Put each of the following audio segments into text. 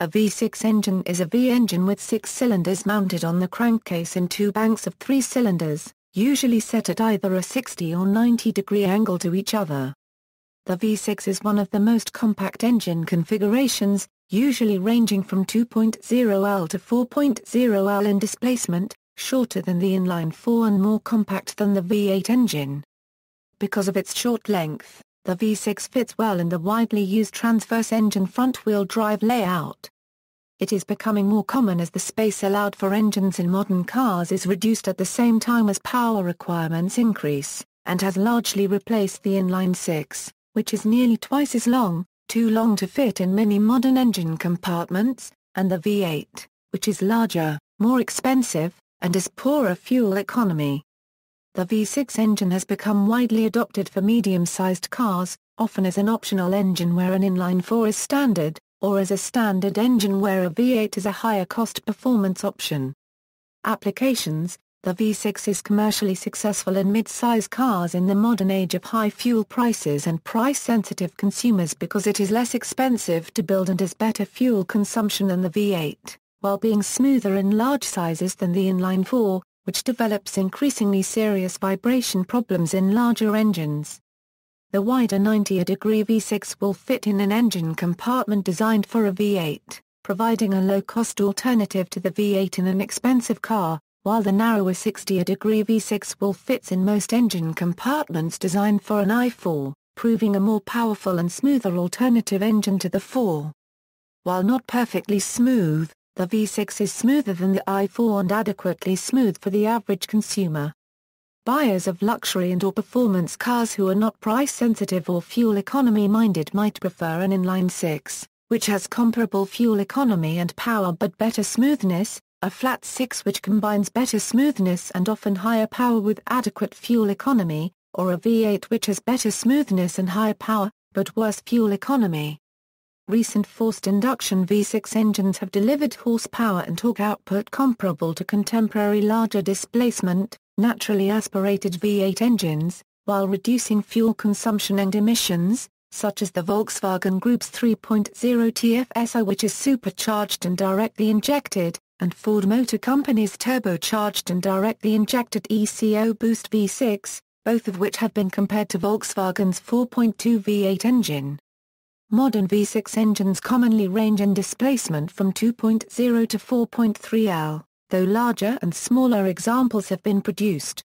A V6 engine is a V-engine with 6 cylinders mounted on the crankcase in 2 banks of 3 cylinders, usually set at either a 60 or 90-degree angle to each other. The V6 is one of the most compact engine configurations, usually ranging from 2.0L to 4.0L in displacement, shorter than the inline 4 and more compact than the V8 engine. Because of its short length, the V6 fits well in the widely used transverse engine front-wheel drive layout. It is becoming more common as the space allowed for engines in modern cars is reduced at the same time as power requirements increase, and has largely replaced the inline 6, which is nearly twice as long, too long to fit in many modern engine compartments, and the V8, which is larger, more expensive, and has poorer fuel economy. The V6 engine has become widely adopted for medium-sized cars, often as an optional engine where an inline 4 is standard, or as a standard engine where a V8 is a higher-cost performance option. Applications: the V6 is commercially successful in mid-size cars in the modern age of high fuel prices and price-sensitive consumers because it is less expensive to build and has better fuel consumption than the V8, while being smoother in large sizes than the inline 4, which develops increasingly serious vibration problems in larger engines. The wider 90-degree V6 will fit in an engine compartment designed for a V8, providing a low-cost alternative to the V8 in an expensive car, while the narrower 60-degree V6 will fit in most engine compartments designed for an i4, proving a more powerful and smoother alternative engine to the 4. While not perfectly smooth, the V6 is smoother than the i4 and adequately smooth for the average consumer. Buyers of luxury and/or performance cars who are not price-sensitive or fuel economy-minded might prefer an inline 6, which has comparable fuel economy and power but better smoothness, a flat 6 which combines better smoothness and often higher power with adequate fuel economy, or a V8 which has better smoothness and higher power, but worse fuel economy. Recent forced induction V6 engines have delivered horsepower and torque output comparable to contemporary larger displacement, naturally aspirated V8 engines, while reducing fuel consumption and emissions, such as the Volkswagen Group's 3.0 TFSI which is supercharged and directly injected, and Ford Motor Company's turbocharged and directly injected ECO Boost V6, both of which have been compared to Volkswagen's 4.2 V8 engine. Modern V6 engines commonly range in displacement from 2.0 to 4.3 L, though larger and smaller examples have been produced.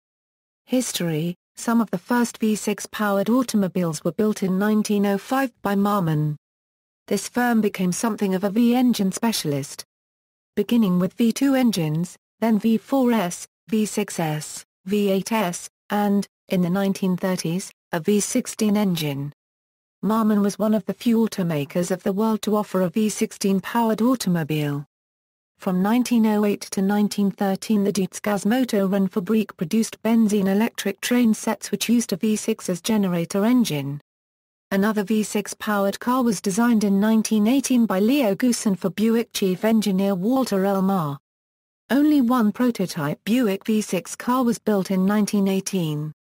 History: some of the first V6-powered automobiles were built in 1905 by Marmon. This firm became something of a V-engine specialist. Beginning with V2 engines, then V4S, V6S, V8S, and, in the 1930s, a V16 engine. Marmon was one of the few automakers of the world to offer a V16-powered automobile. From 1908 to 1913 the Deutsche Gasmotorenfabrik produced benzene-electric train sets which used a V6 as generator engine. Another V6-powered car was designed in 1918 by Leo Goosen for Buick chief engineer Walter L. Marr. Only one prototype Buick V6 car was built in 1918.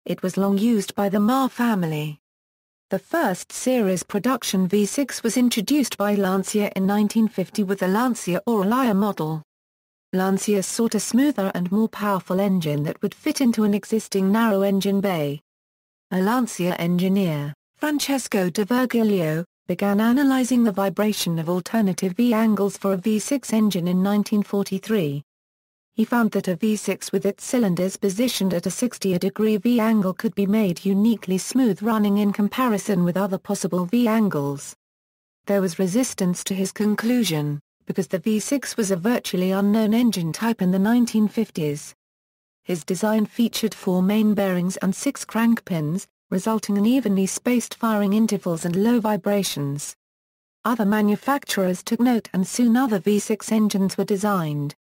It was long used by the Marr family. The first series production V6 was introduced by Lancia in 1950 with the Lancia Aurelia model. Lancia sought a smoother and more powerful engine that would fit into an existing narrow engine bay. A Lancia engineer, Francesco de Virgilio, began analyzing the vibration of alternative V-angles for a V6 engine in 1943. He found that a V6 with its cylinders positioned at a 60-degree V-angle could be made uniquely smooth running in comparison with other possible V-angles. There was resistance to his conclusion, because the V6 was a virtually unknown engine type in the 1950s. His design featured 4 main bearings and 6 crank pins, resulting in evenly spaced firing intervals and low vibrations. Other manufacturers took note and soon other V6 engines were designed.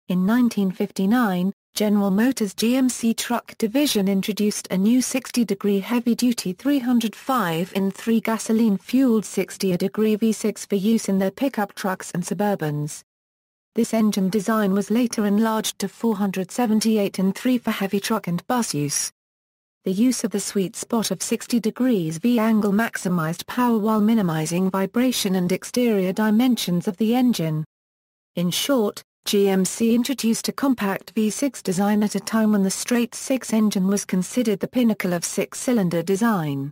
In 1959, General Motors' GMC truck division introduced a new 60-degree heavy-duty 305-in-3 gasoline-fueled 60-degree V6 for use in their pickup trucks and Suburbans. This engine design was later enlarged to 478-in-3 for heavy truck and bus use. The use of the sweet spot of 60 degrees V angle maximized power while minimizing vibration and exterior dimensions of the engine. In short, GMC introduced a compact V6 design at a time when the straight-six engine was considered the pinnacle of six-cylinder design.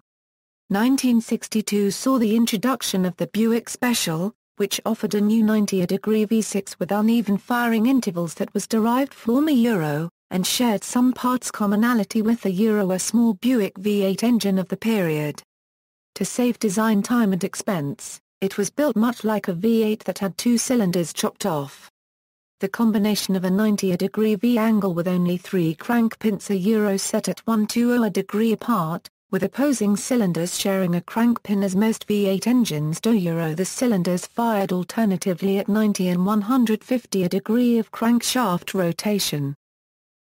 1962 saw the introduction of the Buick Special, which offered a new 90-degree V6 with uneven firing intervals that was derived from a Euro, and shared some parts commonality with the Euro, a small Buick V8 engine of the period. To save design time and expense, it was built much like a V8 that had two cylinders chopped off. The combination of a 90-degree V angle with only three crank pins, a Euro set at 120 degree apart, with opposing cylinders sharing a crank pin as most V8 engines do. Euro, the cylinders fired alternatively at 90 and 150 a degree of crankshaft rotation.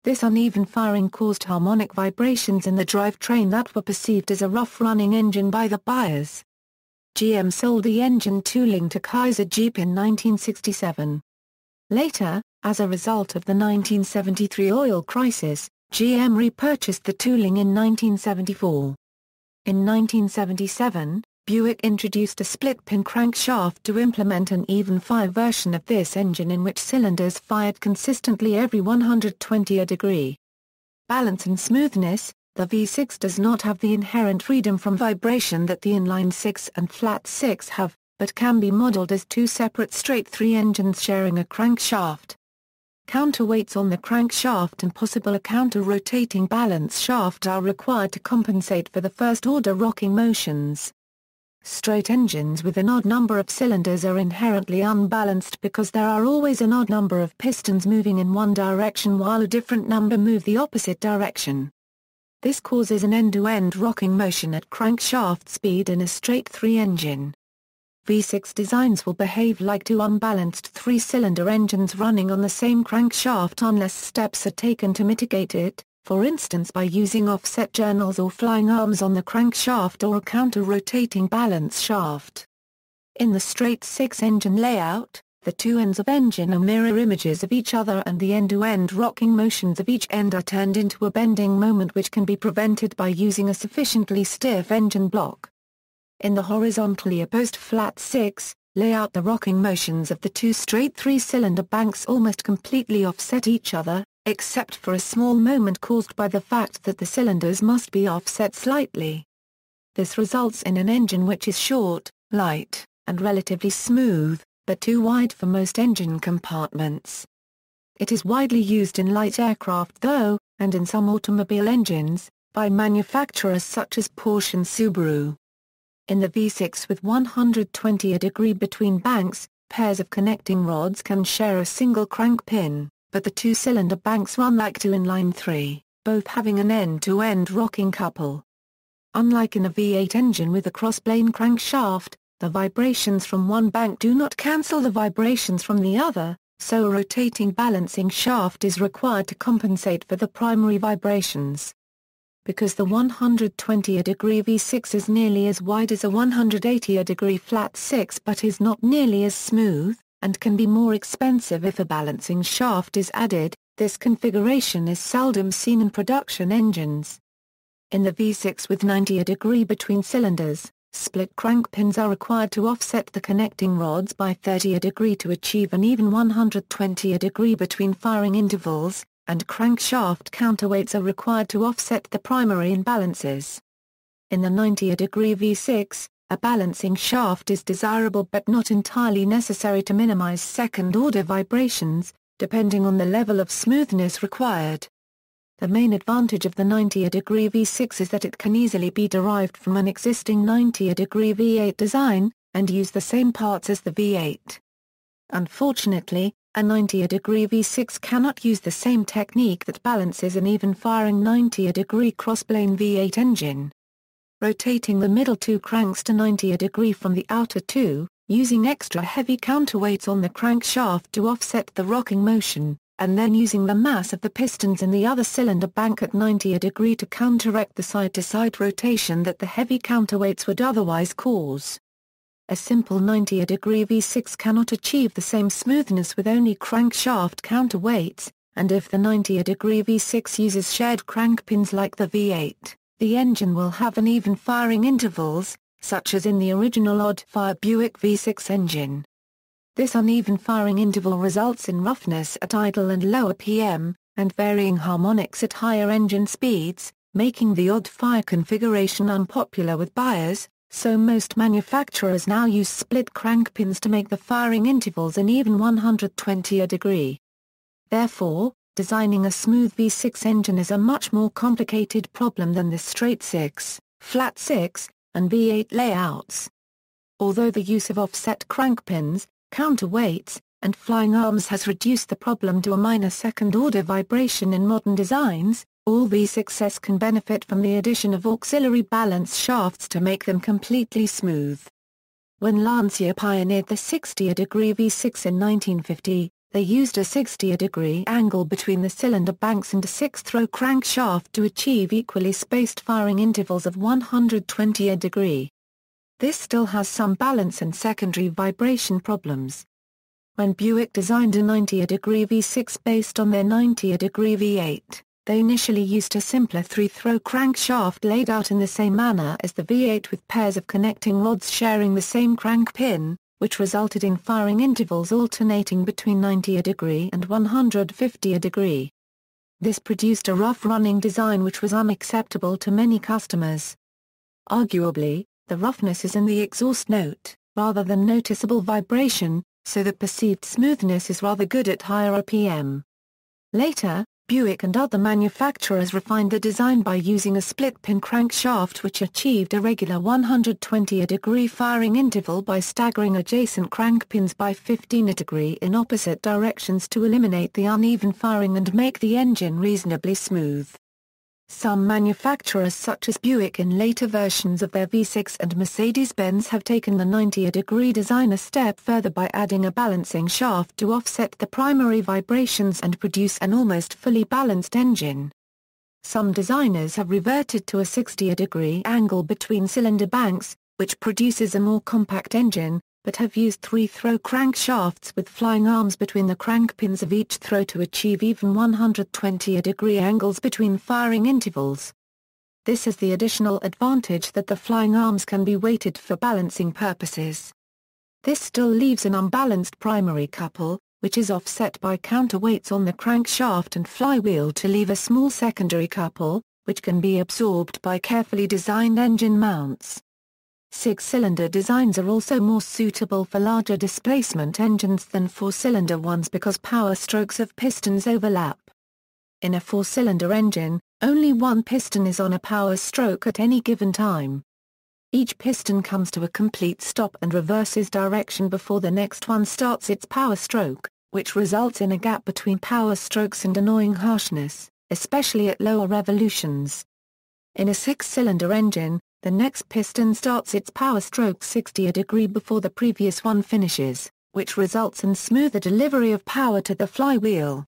This uneven firing caused harmonic vibrations in the drivetrain that were perceived as a rough-running engine by the buyers. GM sold the engine tooling to Kaiser Jeep in 1967. Later, as a result of the 1973 oil crisis, GM repurchased the tooling in 1974. In 1977, Buick introduced a split-pin crankshaft to implement an even-fire version of this engine in which cylinders fired consistently every 120 a degree. Balance and smoothness. The V6 does not have the inherent freedom from vibration that the inline 6 and flat 6 have, but can be modeled as two separate straight-three engines sharing a crankshaft. Counterweights on the crankshaft and possible a counter-rotating balance shaft are required to compensate for the first-order rocking motions. Straight engines with an odd number of cylinders are inherently unbalanced because there are always an odd number of pistons moving in one direction while a different number move the opposite direction. This causes an end-to-end rocking motion at crankshaft speed in a straight-three engine. V6 designs will behave like two unbalanced three-cylinder engines running on the same crankshaft unless steps are taken to mitigate it, for instance by using offset journals or flying arms on the crankshaft or a counter-rotating balance shaft. In the straight-six engine layout, the two ends of engine are mirror images of each other and the end-to-end rocking motions of each end are turned into a bending moment which can be prevented by using a sufficiently stiff engine block. In the horizontally opposed flat 6 layout, the rocking motions of the two straight three-cylinder banks almost completely offset each other, except for a small moment caused by the fact that the cylinders must be offset slightly. This results in an engine which is short, light, and relatively smooth, but too wide for most engine compartments. It is widely used in light aircraft though, and in some automobile engines, by manufacturers such as Porsche and Subaru. In the V6 with 120 a degree between banks, pairs of connecting rods can share a single crank pin, but the two-cylinder banks run like two inline 3, both having an end-to-end rocking couple. Unlike in a V8 engine with a cross-plane crankshaft, the vibrations from one bank do not cancel the vibrations from the other, so a rotating balancing shaft is required to compensate for the primary vibrations. Because the 120 a degree V6 is nearly as wide as a 180 a degree flat 6 but is not nearly as smooth, and can be more expensive if a balancing shaft is added, this configuration is seldom seen in production engines. In the V6 with 90 a degree between cylinders, split crank pins are required to offset the connecting rods by 30 a degree to achieve an even 120 a degree between firing intervals, and crankshaft counterweights are required to offset the primary imbalances. In the 90 a degree V6, a balancing shaft is desirable but not entirely necessary to minimize second-order vibrations, depending on the level of smoothness required. The main advantage of the 90 a degree V6 is that it can easily be derived from an existing 90 a degree V8 design, and use the same parts as the V8. Unfortunately, a 90 a degree V6 cannot use the same technique that balances an even-firing 90 a degree crossplane V8 engine. Rotating the middle two cranks to 90 a degree from the outer two, using extra heavy counterweights on the crankshaft to offset the rocking motion, and then using the mass of the pistons in the other cylinder bank at 90 a degree to counteract the side-to-side rotation that the heavy counterweights would otherwise cause. A simple 90 a degree V6 cannot achieve the same smoothness with only crankshaft counterweights, and if the 90 a degree V6 uses shared crank pins like the V8, the engine will have uneven firing intervals, such as in the original odd-fire Buick V6 engine. This uneven firing interval results in roughness at idle and lower PM, and varying harmonics at higher engine speeds, making the odd-fire configuration unpopular with buyers, so most manufacturers now use split crank pins to make the firing intervals an even 120 degree. Therefore, designing a smooth V6 engine is a much more complicated problem than the straight 6, flat 6, and V8 layouts. Although the use of offset crank pins, counterweights, and flying arms has reduced the problem to a minor second-order vibration in modern designs, all V6s can benefit from the addition of auxiliary balance shafts to make them completely smooth. When Lancia pioneered the 60-degree V6 in 1950, they used a 60-degree angle between the cylinder banks and a 6-throw crankshaft to achieve equally spaced firing intervals of 120 degree. This still has some balance and secondary vibration problems. When Buick designed a 90-degree V6 based on their 90-degree V8, they initially used a simpler 3-throw crankshaft laid out in the same manner as the V8 with pairs of connecting rods sharing the same crank pin, which resulted in firing intervals alternating between 90 degree and 150 degree. This produced a rough-running design which was unacceptable to many customers. Arguably, the roughness is in the exhaust note, rather than noticeable vibration, so the perceived smoothness is rather good at higher RPM. Later, Buick and other manufacturers refined the design by using a split-pin crankshaft which achieved a regular 120-degree firing interval by staggering adjacent crank pins by 15 degree in opposite directions to eliminate the uneven firing and make the engine reasonably smooth. Some manufacturers such as Buick in later versions of their V6 and Mercedes-Benz have taken the 90-degree design a step further by adding a balancing shaft to offset the primary vibrations and produce an almost fully balanced engine. Some designers have reverted to a 60-degree angle between cylinder banks, which produces a more compact engine, but have used 3-throw crankshafts with flying arms between the crank pins of each throw to achieve even 120-degree angles between firing intervals. This has the additional advantage that the flying arms can be weighted for balancing purposes. This still leaves an unbalanced primary couple, which is offset by counterweights on the crankshaft and flywheel to leave a small secondary couple, which can be absorbed by carefully designed engine mounts. 6-cylinder designs are also more suitable for larger displacement engines than 4-cylinder ones because power strokes of pistons overlap. In a 4-cylinder engine, only one piston is on a power stroke at any given time. Each piston comes to a complete stop and reverses direction before the next one starts its power stroke, which results in a gap between power strokes and annoying harshness, especially at lower revolutions. In a 6-cylinder engine, the next piston starts its power stroke 60 degree before the previous one finishes, which results in smoother delivery of power to the flywheel.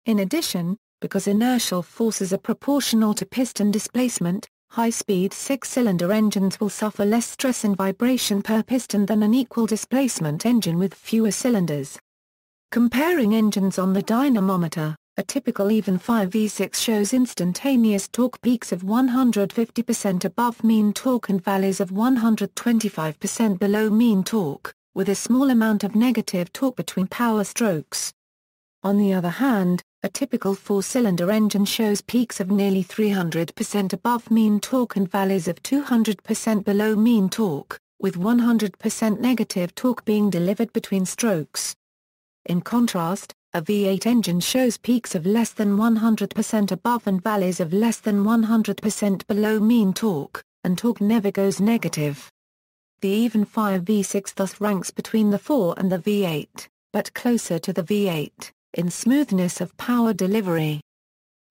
In addition, because inertial forces are proportional to piston displacement, high-speed 6-cylinder engines will suffer less stress and vibration per piston than an equal displacement engine with fewer cylinders. Comparing engines on the dynamometer, a typical even-fire V6 shows instantaneous torque peaks of 150% above mean torque and valleys of 125% below mean torque, with a small amount of negative torque between power strokes. On the other hand, a typical 4-cylinder engine shows peaks of nearly 300% above mean torque and valleys of 200% below mean torque, with 100% negative torque being delivered between strokes. In contrast, a V8 engine shows peaks of less than 100% above and valleys of less than 100% below mean torque, and torque never goes negative. The even-fire V6 thus ranks between the 4 and the V8, but closer to the V8, in smoothness of power delivery.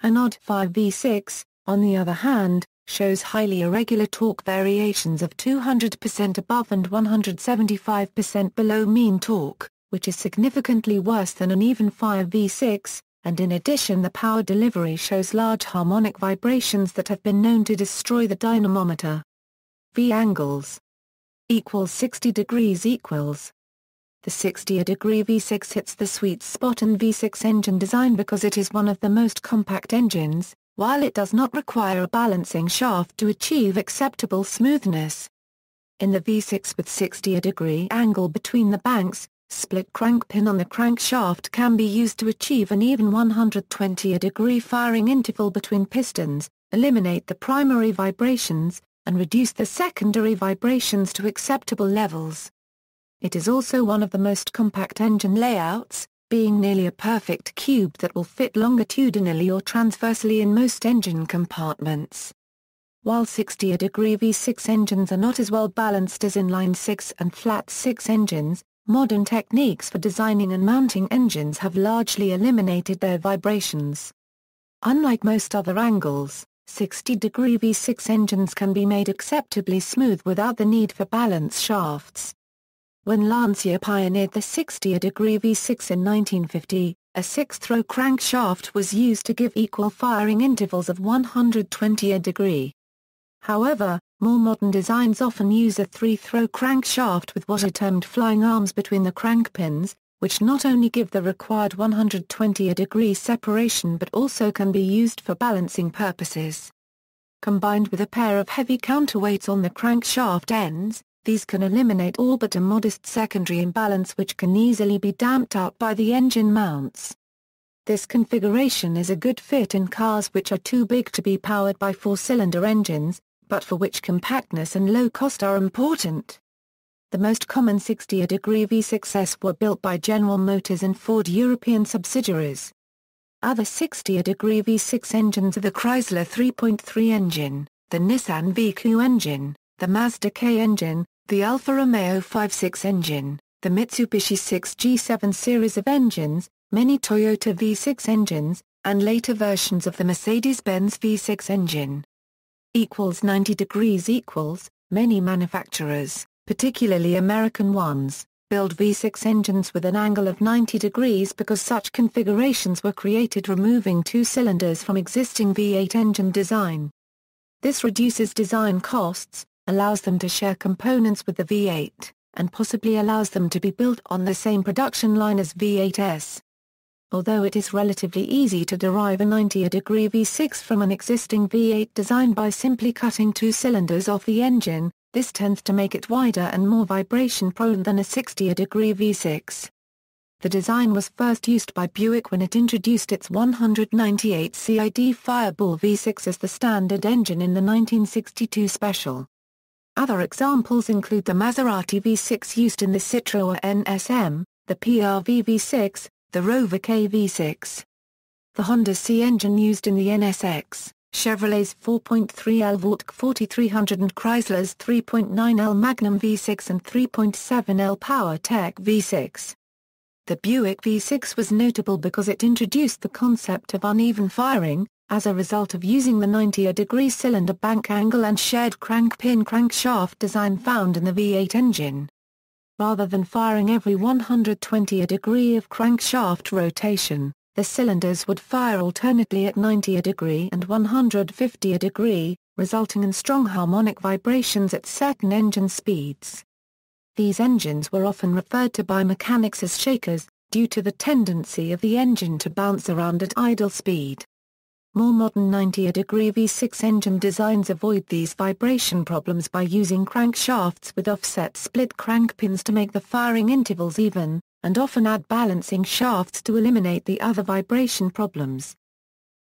An odd-fire V6, on the other hand, shows highly irregular torque variations of 200% above and 175% below mean torque, which is significantly worse than an even-fire V6, and in addition the power delivery shows large harmonic vibrations that have been known to destroy the dynamometer. V angles equals 60 degrees equals. The 60-degree V6 hits the sweet spot in V6 engine design because it is one of the most compact engines, while it does not require a balancing shaft to achieve acceptable smoothness. In the V6 with 60° angle between the banks, split crank pin on the crankshaft can be used to achieve an even 120° firing interval between pistons, eliminate the primary vibrations, and reduce the secondary vibrations to acceptable levels. It is also one of the most compact engine layouts, being nearly a perfect cube that will fit longitudinally or transversely in most engine compartments. While 60° V6 engines are not as well balanced as inline 6 and flat 6 engines, modern techniques for designing and mounting engines have largely eliminated their vibrations. Unlike most other angles, 60° V6 engines can be made acceptably smooth without the need for balance shafts. When Lancia pioneered the 60° V6 in 1950, a 6-throw crankshaft was used to give equal firing intervals of 120°. However, more modern designs often use a 3-throw crankshaft with what are termed flying arms between the crank pins, which not only give the required 120° separation but also can be used for balancing purposes. Combined with a pair of heavy counterweights on the crankshaft ends, these can eliminate all but a modest secondary imbalance which can easily be damped out by the engine mounts. This configuration is a good fit in cars which are too big to be powered by 4-cylinder engines, but for which compactness and low cost are important. The most common 60° V6s were built by General Motors and Ford European subsidiaries. Other 60° V6 engines are the Chrysler 3.3 engine, the Nissan VQ engine, the Mazda K engine, the Alfa Romeo 5.6 engine, the Mitsubishi 6G7 series of engines, many Toyota V6 engines, and later versions of the Mercedes-Benz V6 engine. 90°. Many manufacturers, particularly American ones, build V6 engines with an angle of 90° because such configurations were created removing 2 cylinders from existing V8 engine design. This reduces design costs, allows them to share components with the V8, and possibly allows them to be built on the same production line as V8s. Although it is relatively easy to derive a 90° V6 from an existing V8 design by simply cutting 2 cylinders off the engine, this tends to make it wider and more vibration-prone than a 60° V6. The design was first used by Buick when it introduced its 198 CID Fireball V6 as the standard engine in the 1962 special. Other examples include the Maserati V6 used in the Citroën NSM, the PRV V6, the Rover K V6. The Honda C engine used in the NSX, Chevrolet's 4.3L Vortec 4300 and Chrysler's 3.9L Magnum V6 and 3.7L PowerTech V6. The Buick V6 was notable because it introduced the concept of uneven firing, as a result of using the 90° cylinder bank angle and shared crank pin crankshaft design found in the V8 engine. Rather than firing every 120° of crankshaft rotation, the cylinders would fire alternately at 90° and 150°, resulting in strong harmonic vibrations at certain engine speeds. These engines were often referred to by mechanics as shakers, due to the tendency of the engine to bounce around at idle speed. More modern 90° V6 engine designs avoid these vibration problems by using crankshafts with offset split crank pins to make the firing intervals even, and often add balancing shafts to eliminate the other vibration problems.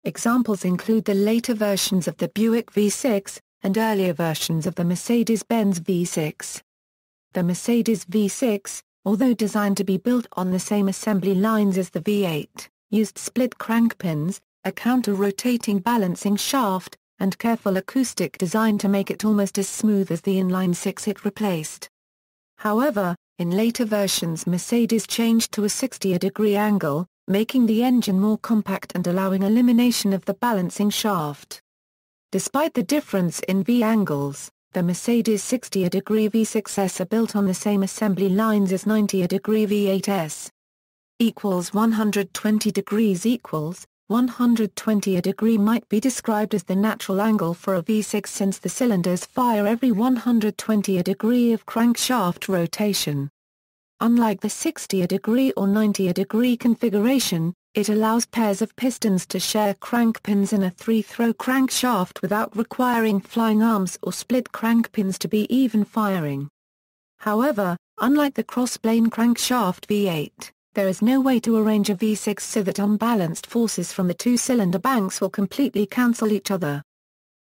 Examples include the later versions of the Buick V6, and earlier versions of the Mercedes-Benz V6. The Mercedes V6, although designed to be built on the same assembly lines as the V8, used split crank pins, a counter-rotating balancing shaft, and careful acoustic design to make it almost as smooth as the inline 6 it replaced. However, in later versions Mercedes changed to a 60° angle, making the engine more compact and allowing elimination of the balancing shaft. Despite the difference in V angles, the Mercedes 60° V6s are built on the same assembly lines as 90° V8s. 120° 120° might be described as the natural angle for a V6 since the cylinders fire every 120° of crankshaft rotation. Unlike the 60° or 90° configuration, It allows pairs of pistons to share crank pins in a 3-throw crankshaft without requiring flying arms or split crank pins to be even firing. However, unlike the crossplane crankshaft V8, there is no way to arrange a V6 so that unbalanced forces from the two-cylinder banks will completely cancel each other.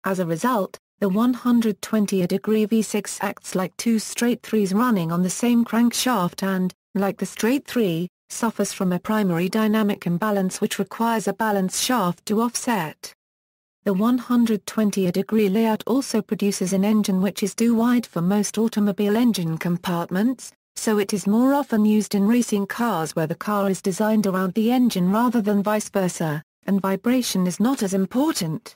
As a result, the 120-degree V6 acts like two straight threes running on the same crankshaft and, like the straight three, suffers from a primary dynamic imbalance which requires a balanced shaft to offset. The 120-degree layout also produces an engine which is too wide for most automobile engine compartments, so it is more often used in racing cars where the car is designed around the engine rather than vice versa, and vibration is not as important.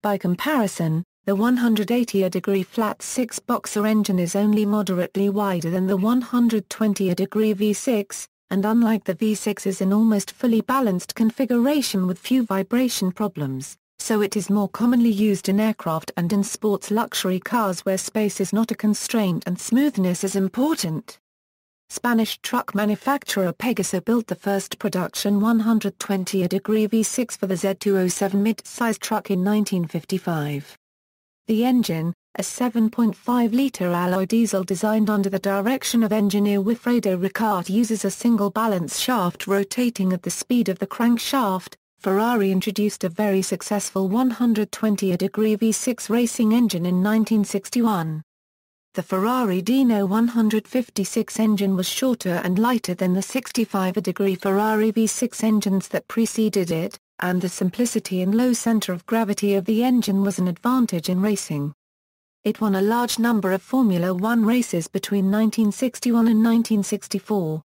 By comparison, the 180-degree flat six-boxer engine is only moderately wider than the 120-degree V6, and unlike the V6 is an almost fully balanced configuration with few vibration problems, so it is more commonly used in aircraft and in sports luxury cars where space is not a constraint and smoothness is important. Spanish truck manufacturer Pegaso built the first production 120-degree V6 for the Z207 mid-size truck in 1955. The engine, a 7.5-liter alloy diesel designed under the direction of engineer Wilfredo Ricart, uses a single balance shaft rotating at the speed of the crankshaft. Ferrari introduced a very successful 120-degree V6 racing engine in 1961. The Ferrari Dino 156 engine was shorter and lighter than the 65-degree Ferrari V6 engines that preceded it, and the simplicity and low center of gravity of the engine was an advantage in racing. It won a large number of Formula One races between 1961 and 1964.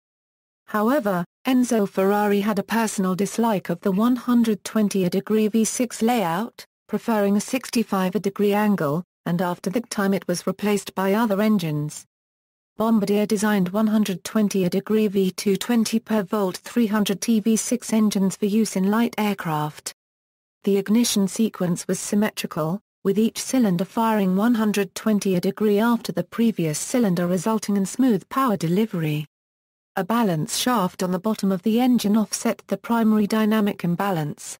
However, Enzo Ferrari had a personal dislike of the 120-degree V6 layout, preferring a 65-degree angle, and after that time it was replaced by other engines. Bombardier designed 120-degree V220 per volt 300T V6 engines for use in light aircraft. The ignition sequence was symmetrical, with each cylinder firing 120-degree after the previous cylinder, resulting in smooth power delivery. A balance shaft on the bottom of the engine offset the primary dynamic imbalance.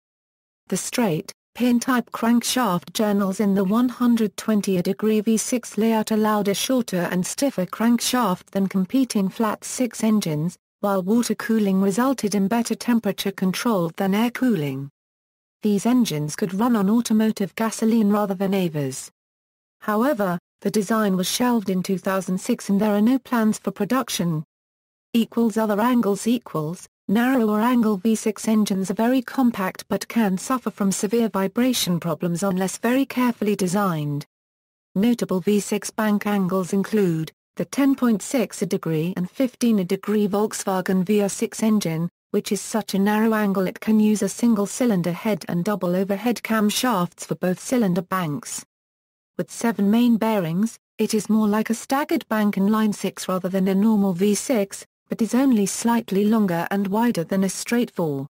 The straight, pin-type crankshaft journals in the 120-degree V6 layout allowed a shorter and stiffer crankshaft than competing flat six engines, while water cooling resulted in better temperature control than air cooling. These engines could run on automotive gasoline rather than AVAs. However, the design was shelved in 2006 and there are no plans for production. Other angles narrower angle V6 engines are very compact but can suffer from severe vibration problems unless very carefully designed. Notable V6 bank angles include the 10.6-degree and 15-degree Volkswagen VR6 engine, which is such a narrow angle it can use a single cylinder head and double overhead camshafts for both cylinder banks. With 7 main bearings, it is more like a staggered bank inline 6 rather than a normal V6, but is only slightly longer and wider than a straight 4.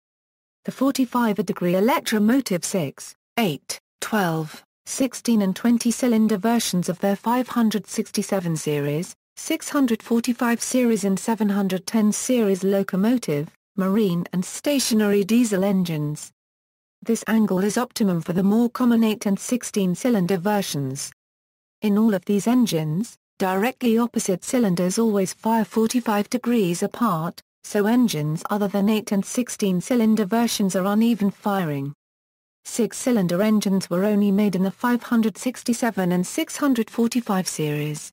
The 45-degree electromotive 6, 8, 12, 16 and 20-cylinder versions of their 567 series, 645 series and 710 series locomotive, marine and stationary diesel engines. This angle is optimum for the more common 8 and 16-cylinder versions. In all of these engines, directly opposite cylinders always fire 45 degrees apart, so engines other than 8 and 16-cylinder versions are uneven firing. 6-cylinder engines were only made in the 567 and 645 series.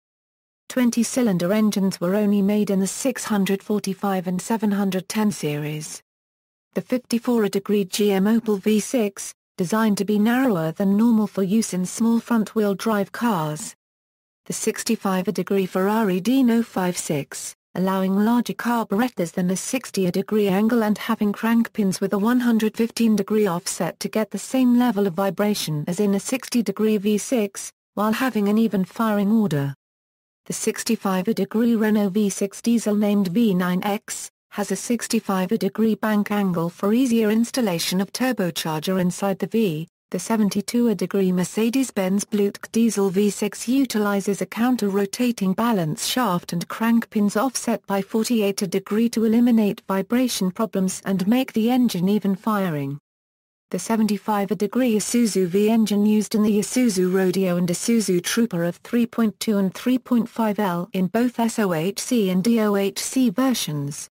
20-cylinder engines were only made in the 645 and 710 series. The 54-degree GM Opel V6, designed to be narrower than normal for use in small front-wheel drive cars. The 65-degree Ferrari Dino 56, allowing larger carburetors than a 60-degree angle and having crank pins with a 115-degree offset to get the same level of vibration as in a 60-degree V6, while having an even firing order. The 65-degree Renault V6 diesel named V9X, has a 65-degree bank angle for easier installation of turbocharger inside the V, The 72-degree Mercedes-Benz Bluetooth diesel V6 utilizes a counter-rotating balance shaft and crank pins offset by 48 degrees to eliminate vibration problems and make the engine even firing. The 75-degree Isuzu V engine used in the Isuzu Rodeo and Isuzu Trooper of 3.2 and 3.5L in both SOHC and DOHC versions.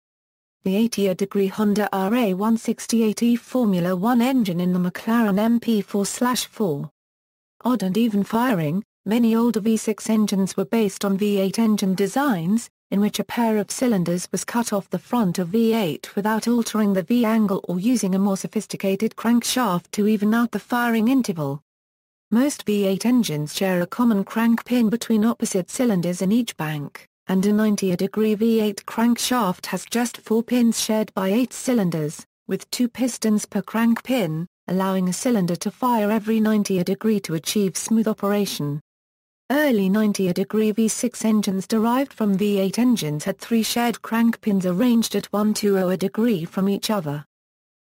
The 80-degree Honda RA168e Formula One engine in the McLaren MP4/4. Odd and even firing, many older V6 engines were based on V8 engine designs, in which a pair of cylinders was cut off the front of V8 without altering the V-angle or using a more sophisticated crankshaft to even out the firing interval. Most V8 engines share a common crank pin between opposite cylinders in each bank, and a 90-degree V8 crankshaft has just 4 pins shared by 8 cylinders, with 2 pistons per crank pin, allowing a cylinder to fire every 90 degree to achieve smooth operation. Early 90-degree V6 engines derived from V8 engines had 3 shared crank pins arranged at 120 degree from each other.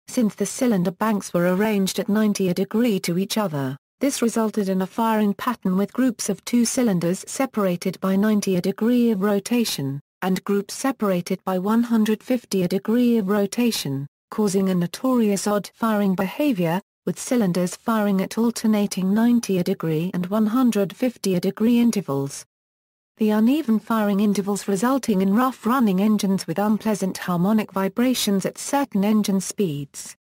Since the cylinder banks were arranged at 90 degree to each other, this resulted in a firing pattern with groups of 2 cylinders separated by 90 degree of rotation, and groups separated by 150 degree of rotation, causing a notorious odd firing behavior, with cylinders firing at alternating 90 degree and 150 degree intervals. The uneven firing intervals resulting in rough-running engines with unpleasant harmonic vibrations at certain engine speeds.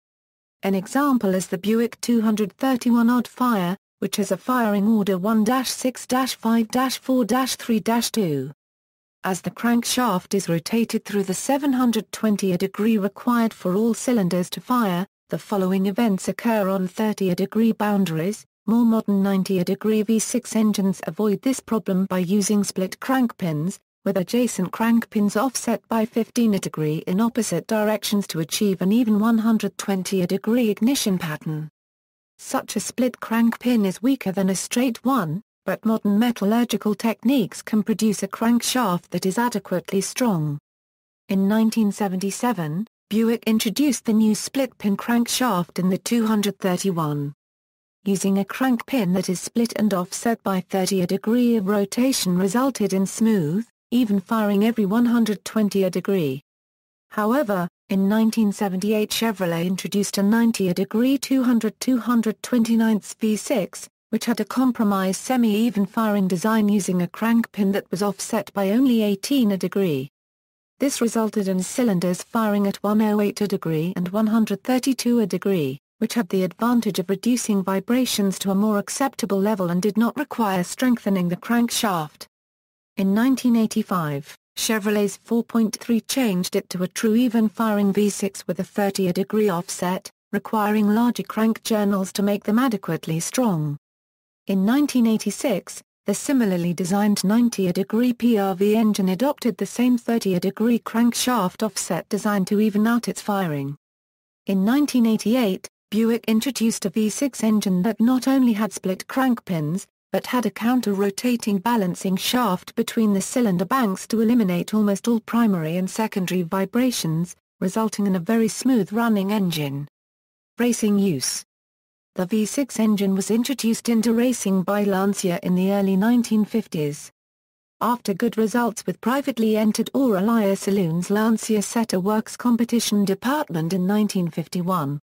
An example is the Buick 231 odd fire, which has a firing order 1-6-5-4-3-2. As the crankshaft is rotated through the 720 degree required for all cylinders to fire, the following events occur on 30 degree boundaries. More modern 90 degree V6 engines avoid this problem by using split crank pins, with adjacent crank pins offset by 15 degree in opposite directions to achieve an even 120 degree ignition pattern. Such a split crank pin is weaker than a straight one, but modern metallurgical techniques can produce a crankshaft that is adequately strong. In 1977, Buick introduced the new split-pin crankshaft in the 231. Using a crank pin that is split and offset by 30 degree of rotation resulted in smooth, even firing every 120 degree. However, in 1978 Chevrolet introduced a 90 degree 229 V6, which had a compromise semi-even firing design using a crank pin that was offset by only 18 degree. This resulted in cylinders firing at 108 degree and 132 degree, which had the advantage of reducing vibrations to a more acceptable level and did not require strengthening the crankshaft. In 1985, Chevrolet's 4.3 changed it to a true even-firing V6 with a 30 degree offset, requiring larger crank journals to make them adequately strong. In 1986, the similarly designed 90 degree PRV engine adopted the same 30 degree crankshaft offset design to even out its firing. In 1988, Buick introduced a V6 engine that not only had split crank pins, but had a counter-rotating balancing shaft between the cylinder banks to eliminate almost all primary and secondary vibrations, resulting in a very smooth-running engine. Racing use. The V6 engine was introduced into racing by Lancia in the early 1950s. After good results with privately entered Oralia saloons, Lancia set a works competition department in 1951.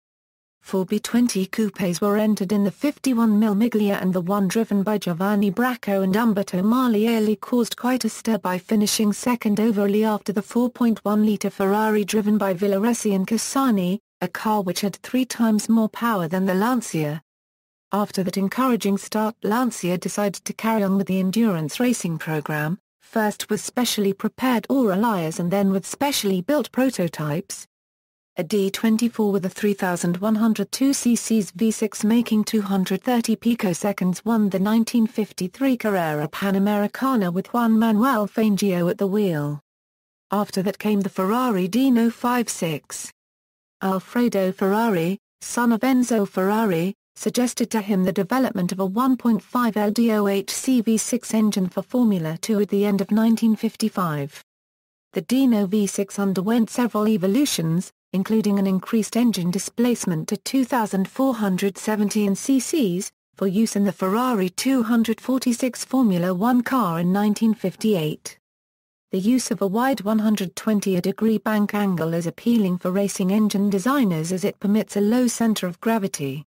4 B20 coupes were entered in the 51mm Miglia, and the one driven by Giovanni Bracco and Umberto Malielli caused quite a stir by finishing second overall after the 4.1-litre Ferrari driven by Villoresi and Cassani, a car which had 3 times more power than the Lancia. After that encouraging start, Lancia decided to carry on with the endurance racing program, first with specially prepared Oralias and then with specially built prototypes. A D24 with a 3,102 cc's V6 making 230 picoseconds won the 1953 Carrera Panamericana with Juan Manuel Fangio at the wheel. After that came the Ferrari Dino 5.6. Alfredo Ferrari, son of Enzo Ferrari, suggested to him the development of a 1.5L DOHC V6 engine for Formula 2 at the end of 1955. The Dino V6 underwent several evolutions, including an increased engine displacement to 2,470 cc's, for use in the Ferrari 246 Formula One car in 1958. The use of a wide 120-degree bank angle is appealing for racing engine designers as it permits a low center of gravity.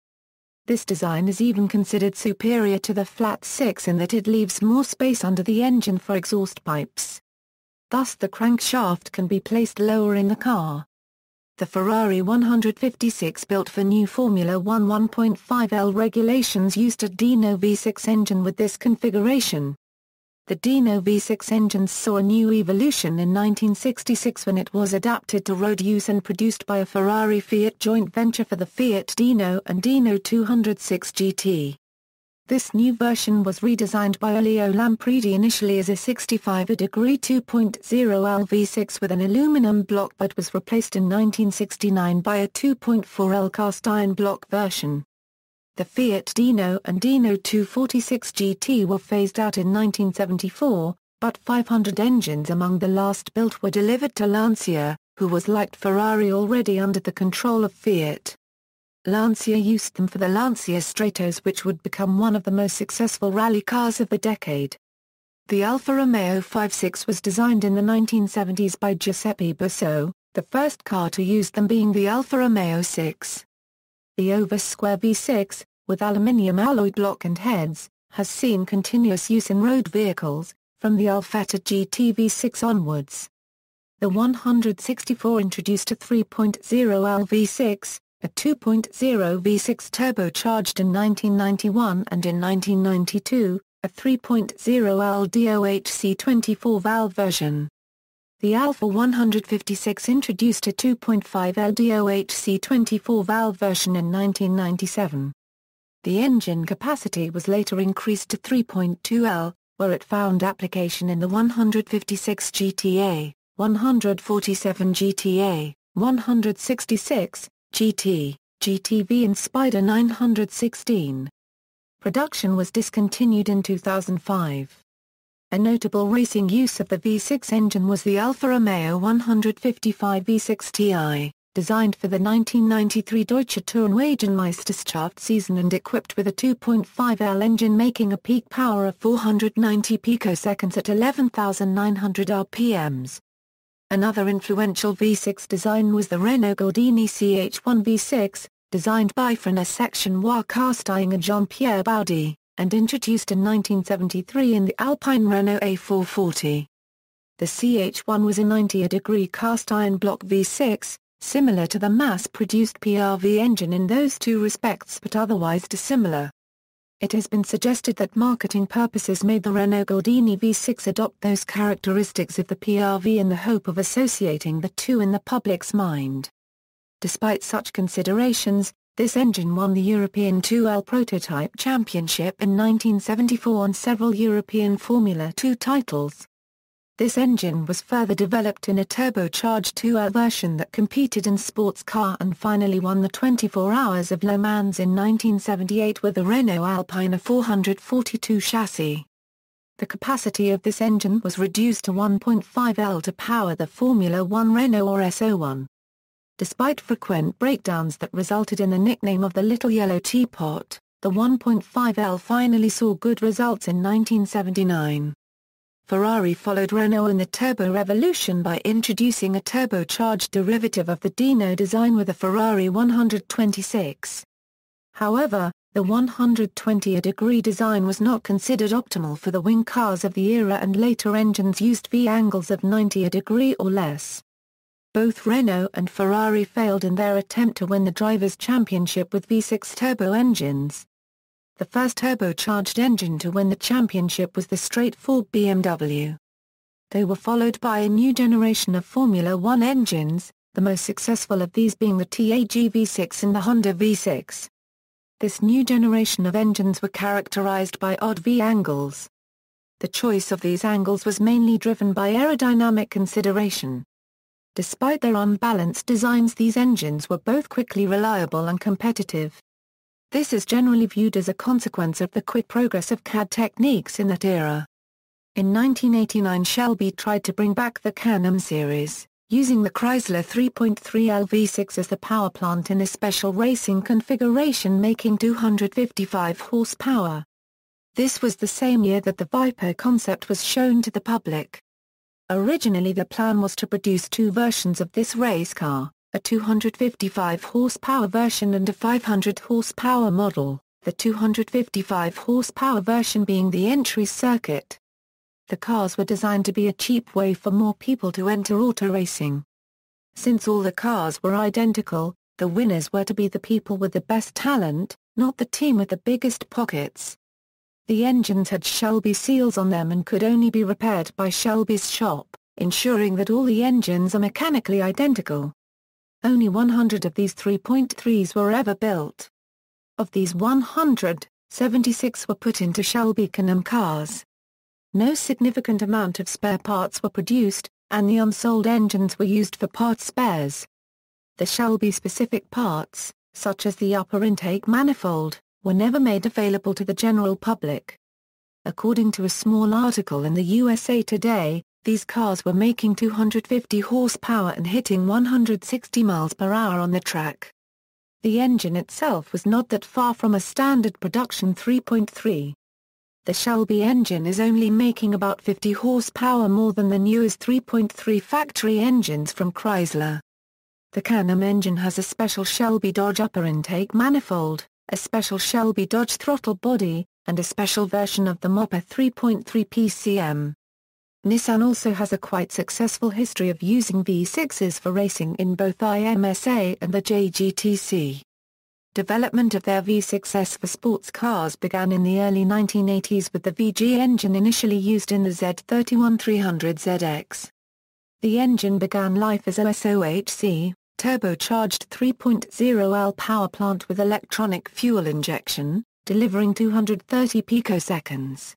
This design is even considered superior to the flat six in that it leaves more space under the engine for exhaust pipes. Thus the crankshaft can be placed lower in the car. The Ferrari 156 built for new Formula One 1.5L regulations used a Dino V6 engine with this configuration. The Dino V6 engines saw a new evolution in 1966 when it was adapted to road use and produced by a Ferrari-Fiat joint venture for the Fiat Dino and Dino 206 GT. This new version was redesigned by Elio Lampredi initially as a 65-degree 2.0L V6 with an aluminum block but was replaced in 1969 by a 2.4L cast-iron block version. The Fiat Dino and Dino 246 GT were phased out in 1974, but 500 engines among the last built were delivered to Lancia, who was like Ferrari already under the control of Fiat. Lancia used them for the Lancia Stratos, which would become one of the most successful rally cars of the decade. The Alfa Romeo 56 was designed in the 1970s by Giuseppe Busso, the first car to use them being the Alfa Romeo 6. The over-square V6, with aluminium alloy block and heads, has seen continuous use in road vehicles, from the Alfetta GT V6 onwards. The 164 introduced a 3.0L V6, a 2.0 V6 turbocharged in 1991 and in 1992, a 3.0L DOHC 24-valve version. The Alfa 156 introduced a 2.5L DOHC 24-valve version in 1997. The engine capacity was later increased to 3.2L, where it found application in the 156 GTA, 147 GTA, 166, GT, GTV and Spider 916. Production was discontinued in 2005. A notable racing use of the V6 engine was the Alfa Romeo 155 V6 Ti, designed for the 1993 Deutsche Tourenwagenmeisterschaft season and equipped with a 2.5L engine making a peak power of 490 picoseconds at 11,900 RPMs. Another influential V6 design was the Renault Gordini CH1 V6, designed by Frena Section Noir cast-iron and Jean-Pierre Baudi, and introduced in 1973 in the Alpine Renault A440. The CH1 was a 90-degree cast-iron block V6, similar to the mass-produced PRV engine in those two respects but otherwise dissimilar. It has been suggested that marketing purposes made the Renault Gordini V6 adopt those characteristics of the PRV in the hope of associating the two in the public's mind. Despite such considerations, this engine won the European 2L Prototype Championship in 1974 and several European Formula 2 titles. This engine was further developed in a turbocharged 2L version that competed in sports car and finally won the 24 Hours of Le Mans in 1978 with the Renault Alpine 442 chassis. The capacity of this engine was reduced to 1.5L to power the Formula One Renault or SO1. Despite frequent breakdowns that resulted in the nickname of the Little Yellow Teapot, the 1.5L finally saw good results in 1979. Ferrari followed Renault in the turbo revolution by introducing a turbocharged derivative of the Dino design with the Ferrari 126. However, the 120-degree design was not considered optimal for the wing cars of the era and later engines used V-angles of 90° or less. Both Renault and Ferrari failed in their attempt to win the Drivers' Championship with V6 turbo engines. The first turbocharged engine to win the championship was the straight-four BMW. They were followed by a new generation of Formula One engines, the most successful of these being the TAG V6 and the Honda V6. This new generation of engines were characterized by odd V-angles. The choice of these angles was mainly driven by aerodynamic consideration. Despite their unbalanced designs, these engines were both quickly reliable and competitive. This is generally viewed as a consequence of the quick progress of CAD techniques in that era. In 1989 Shelby tried to bring back the Can-Am series, using the Chrysler 3.3L V6 as the power plant in a special racing configuration making 255 horsepower. This was the same year that the Viper concept was shown to the public. Originally the plan was to produce two versions of this race car, a 255 horsepower version and a 500 horsepower model, the 255 horsepower version being the entry circuit. The cars were designed to be a cheap way for more people to enter auto racing. Since all the cars were identical, the winners were to be the people with the best talent, not the team with the biggest pockets. The engines had Shelby seals on them and could only be repaired by Shelby's shop, ensuring that all the engines are mechanically identical. Only 100 of these 3.3s were ever built. Of these 100, 76 were put into Shelby Can-Am cars. No significant amount of spare parts were produced, and the unsold engines were used for parts spares. The Shelby-specific parts, such as the upper intake manifold, were never made available to the general public. According to a small article in the USA Today, these cars were making 250 horsepower and hitting 160 miles per hour on the track. The engine itself was not that far from a standard production 3.3. The Shelby engine is only making about 50 horsepower more than the newest 3.3 factory engines from Chrysler. The Can-Am engine has a special Shelby Dodge upper intake manifold, a special Shelby Dodge throttle body, and a special version of the Mopar 3.3 PCM. Nissan also has a quite successful history of using V6s for racing in both IMSA and the JGTC. Development of their V6s for sports cars began in the early 1980s with the VG engine initially used in the Z31-300ZX. The engine began life as a SOHC, turbocharged 3.0L power plant with electronic fuel injection, delivering 230 picoseconds.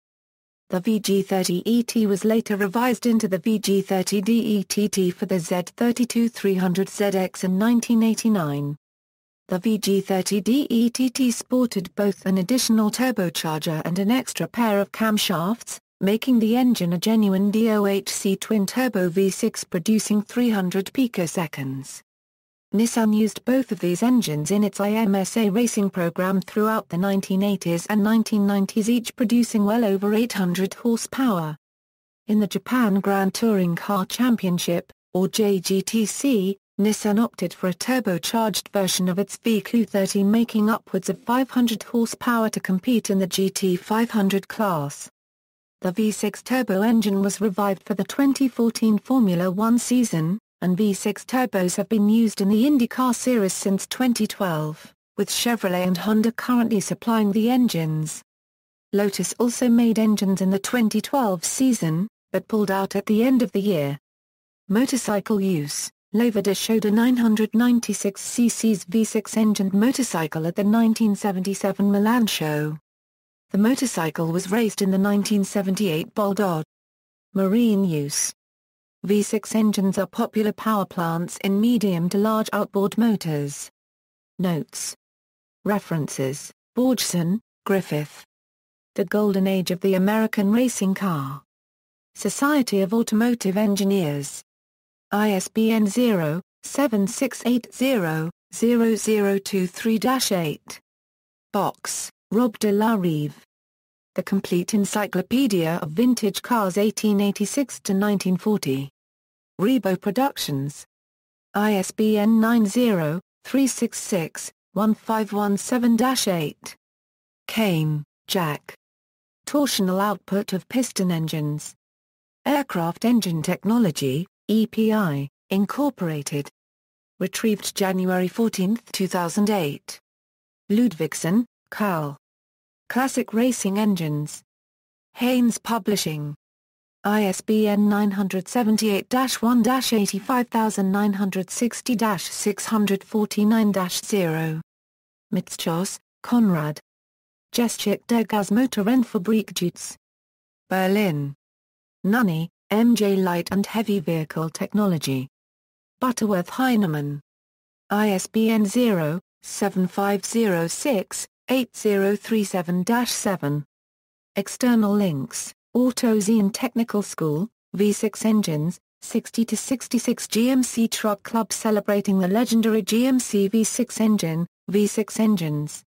The VG30ET was later revised into the VG30DETT for the Z32-300ZX in 1989. The VG30DETT sported both an additional turbocharger and an extra pair of camshafts, making the engine a genuine DOHC twin-turbo V6 producing 300 picoseconds. Nissan used both of these engines in its IMSA racing program throughout the 1980s and 1990s, each producing well over 800 horsepower. In the Japan Grand Touring Car Championship, or JGTC, Nissan opted for a turbocharged version of its VQ30 making upwards of 500 horsepower to compete in the GT500 class. The V6 turbo engine was revived for the 2014 Formula One season, and V6 turbos have been used in the IndyCar series since 2012, with Chevrolet and Honda currently supplying the engines. Lotus also made engines in the 2012 season, but pulled out at the end of the year. Motorcycle use. Lavada showed a 996cc V6 engined motorcycle at the 1977 Milan show. The motorcycle was raced in the 1978 Bulldog. Marine use. V6 engines are popular power plants in medium to large outboard motors. Notes. References: Borgeson, Griffith. The Golden Age of the American Racing Car. Society of Automotive Engineers. ISBN 0-7680-0023-8. Box, Rob de la Rive. The Complete Encyclopedia of Vintage Cars 1886-1940. Rebo Productions. ISBN 90-366-1517-8. Kane, Jack. Torsional output of piston engines. Aircraft Engine Technology, EPI, Incorporated. Retrieved January 14, 2008. Ludvigsen, Carl. Classic Racing Engines. Haynes Publishing. ISBN 978-85960-649-0. Mitschos, Konrad. Geschichte der Gasmotorenfabrik. Berlin. Nunny, M.J. Light and Heavy Vehicle Technology. Butterworth Heinemann. ISBN 0-7506-8037-7. External links: AutoZine Technical School, V6 engines, 60 to 66 GMC Truck Club celebrating the legendary GMC V6 engine, V6 engines,